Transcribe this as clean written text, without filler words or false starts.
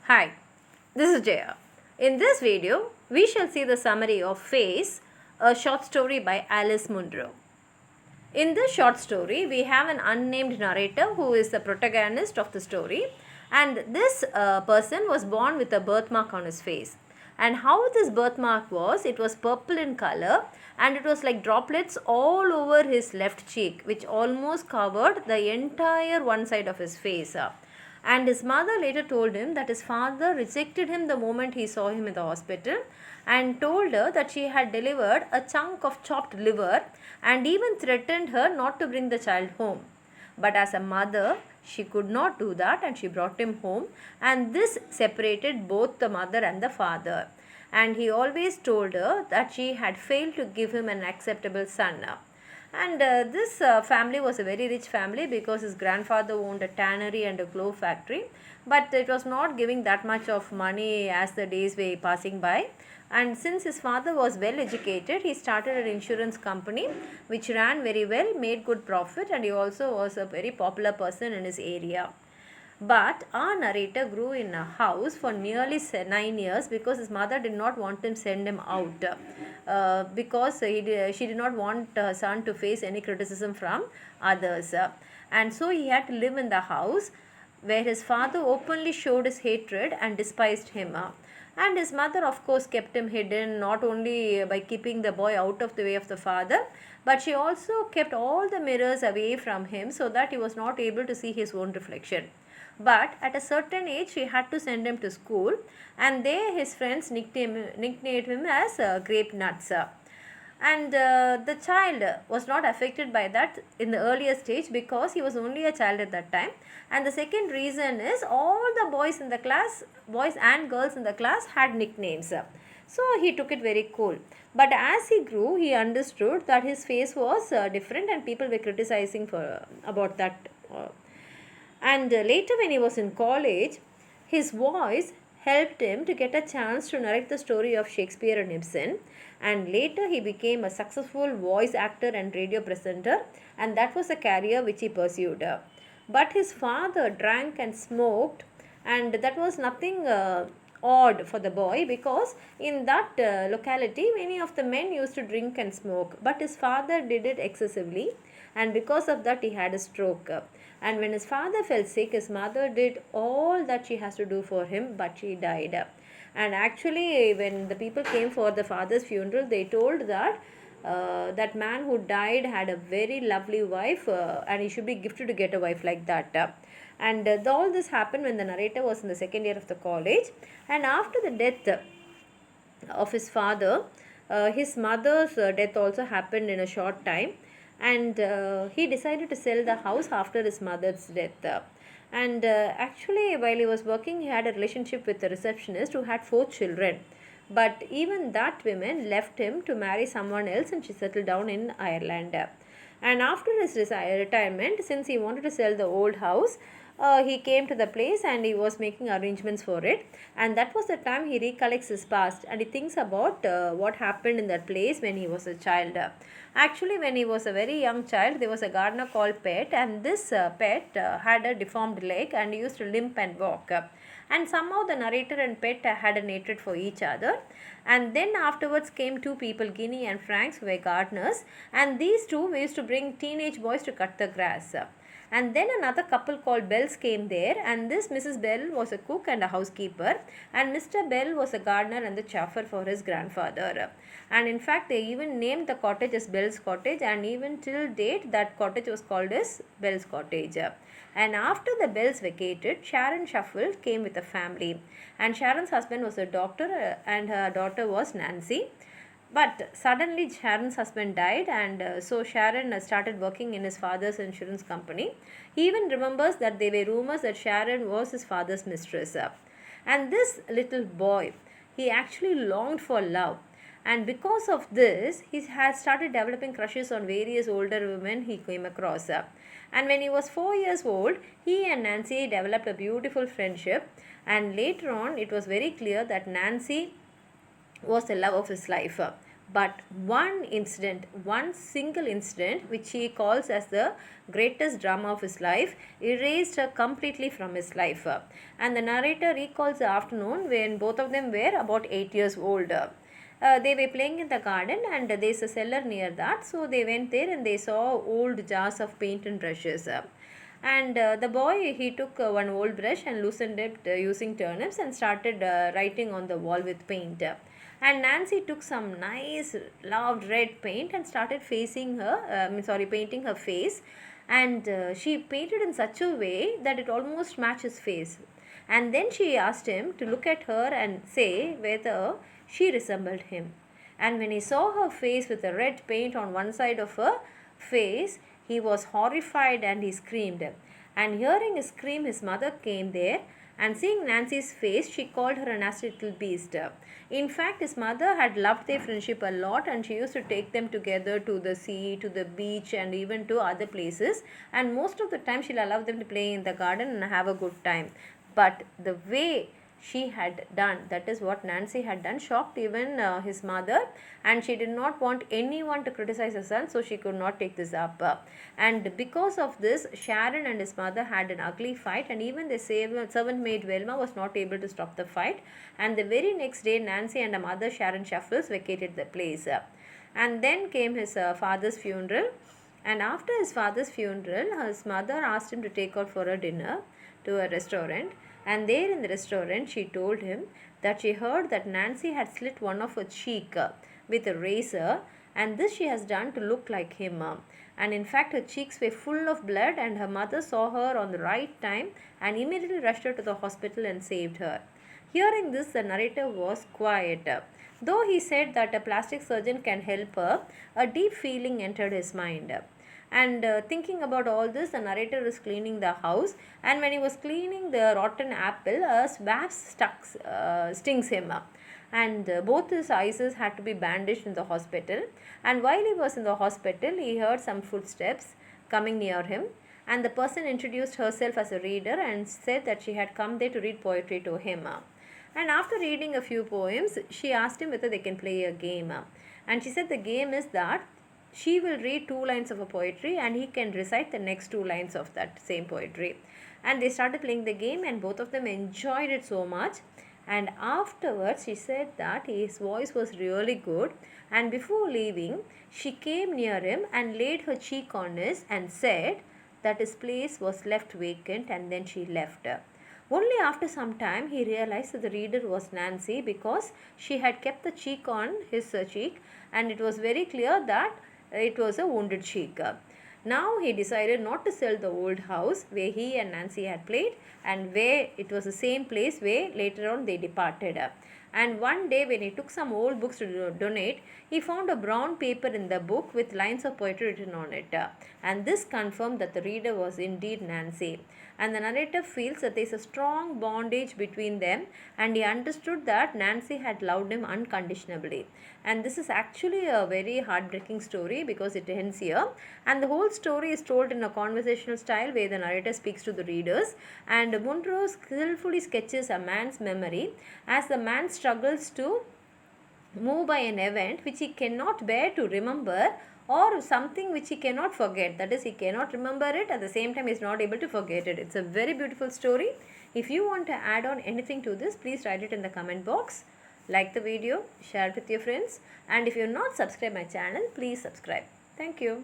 Hi, this is Jaya. In this video, we shall see the summary of Face, a short story by Alice Munroe. In this short story, we have an unnamed narrator who is the protagonist of the story, and this person was born with a birthmark on his face. And how this birthmark was, it was purple in color and it was like droplets all over his left cheek, which almost covered the entire one side of his face. And his mother later told him that his father rejected him the moment he saw him in the hospital and told her that she had delivered a chunk of chopped liver and even threatened her not to bring the child home. But as a mother, she could not do that and she brought him home, and this separated both the mother and the father. And he always told her that she had failed to give him an acceptable son. And this family was a very rich family because his grandfather owned a tannery and a glove factory, but it was not giving that much of money as the days were passing by. And since his father was well educated, he started an insurance company which ran very well, made good profit, and he also was a very popular person in his area. But our narrator grew in a house for nearly 9 years because his mother did not want him send him out because she did not want her son to face any criticism from others. And so he had to live in the house where his father openly showed his hatred and despised him. And his mother, of course, kept him hidden, not only by keeping the boy out of the way of the father, but she also kept all the mirrors away from him so that he was not able to see his own reflection. But at a certain age, she had to send him to school, and there his friends nicknamed him as Grape Nuts. And the child was not affected by that in the earlier stage because he was only a child at that time. And the second reason is all the boys in the class, boys and girls in the class, had nicknames. So he took it very cool. But as he grew, he understood that his face was different and people were criticizing about that. And later, when he was in college, his voice helped him to get a chance to narrate the story of Shakespeare and Ibsen. And later, he became a successful voice actor and radio presenter, and that was a career which he pursued. But his father drank and smoked, and that was nothing odd for the boy because in that locality, many of the men used to drink and smoke, but his father did it excessively, and because of that, he had a stroke. And when his father fell sick, his mother did all that she has to do for him, but she died. And actually, when the people came for the father's funeral, they told that that man who died had a very lovely wife and he should be gifted to get a wife like that. And all this happened when the narrator was in the second year of the college. And after the death of his father, his mother's death also happened in a short time, and he decided to sell the house after his mother's death. And actually, while he was working, he had a relationship with a receptionist who had 4 children. But even that woman left him to marry someone else, and she settled down in Ireland. And after his retirement, since he wanted to sell the old house, he came to the place and he was making arrangements for it. And that was the time he recollects his past and he thinks about what happened in that place when he was a child. Actually, when he was a very young child, there was a gardener called Pet, and this Pet had a deformed leg and used to limp and walk. And somehow the narrator and Pet had a hatred for each other. And then afterwards came 2 people, Guinea and Franks, who were gardeners, and these two used to bring teenage boys to cut the grass. And then another couple called Bells came there, and this Mrs. Bell was a cook and a housekeeper, and Mr. Bell was a gardener and the chauffeur for his grandfather. And in fact, they even named the cottage as Bell's Cottage, and even till date that cottage was called as Bell's Cottage. And after the Bells vacated, Sharon Shuffle came with a family, and Sharon's husband was a doctor and her daughter was Nancy. But suddenly Sharon's husband died, and so Sharon started working in his father's insurance company. He even remembers that there were rumors that Sharon was his father's mistress. And this little boy, he actually longed for love. And because of this, he had started developing crushes on various older women he came across. And when he was 4 years old, he and Nancy developed a beautiful friendship. And later on, it was very clear that Nancy was the love of his life. But one single incident, which he calls as the greatest drama of his life, erased her completely from his life. And the narrator recalls the afternoon when both of them were about 8 years old. They were playing in the garden, and there's a cellar near that, so they went there and they saw old jars of paint and brushes. And the boy, he took one old brush and loosened it using turnips and started writing on the wall with paint. And Nancy took some nice loved red paint and started painting her face, and she painted in such a way that it almost matched his face. And then she asked him to look at her and say whether she resembled him. And when he saw her face with the red paint on one side of her face, he was horrified and he screamed. And hearing his scream, his mother came there, and seeing Nancy's face, she called her a nasty little beast. In fact, his mother had loved their friendship a lot, and she used to take them together to the sea, to the beach, and even to other places. And most of the time, she'll allow them to play in the garden and have a good time. But the way she had done, that is what Nancy had done, shocked even his mother, and she did not want anyone to criticize her son, so she could not take this up. And because of this, Sharon and his mother had an ugly fight, and even the servant maid Velma was not able to stop the fight. And the very next day, Nancy and her mother Sharon Shuffles vacated the place. And then came his father's funeral, and after his father's funeral, his mother asked him to take her for a dinner to a restaurant. And there in the restaurant, she told him that she heard that Nancy had slit one of her cheek with a razor, and this she has done to look like him. And in fact, her cheeks were full of blood, and her mother saw her on the right time and immediately rushed her to the hospital and saved her. Hearing this, the narrator was quiet. Though he said that a plastic surgeon can help her, a deep feeling entered his mind. And thinking about all this, the narrator is cleaning the house, and when he was cleaning the rotten apple, a wasp stings him up, and both his eyes had to be bandaged in the hospital. And while he was in the hospital, he heard some footsteps coming near him, and the person introduced herself as a reader and said that she had come there to read poetry to him. And after reading a few poems, she asked him whether they can play a game. And she said the game is that she will read 2 lines of a poetry and he can recite the next 2 lines of that same poetry. And they started playing the game, and both of them enjoyed it so much. And afterwards, she said that his voice was really good, and before leaving, she came near him and laid her cheek on his and said that his place was left vacant, and then she left. Only after some time he realized that the reader was Nancy, because she had kept the cheek on his cheek, and it was very clear that it was a wounded cheek. Now he decided not to sell the old house where he and Nancy had played, and where it was the same place where later on they departed. And one day when he took some old books to donate, he found a brown paper in the book with lines of poetry written on it. And this confirmed that the reader was indeed Nancy. And the narrator feels that there is a strong bondage between them, and he understood that Nancy had loved him unconditionally. And this is actually a very heartbreaking story because it ends here. And the whole story is told in a conversational style where the narrator speaks to the readers. And Munroe skillfully sketches a man's memory as the man struggles to move by an event which he cannot bear to remember, or something which he cannot forget. That is, he cannot remember it, at the same time he is not able to forget it. It's a very beautiful story. If you want to add on anything to this, please write it in the comment box. Like the video, share it with your friends, and if you have not subscribed my channel, please subscribe. Thank you.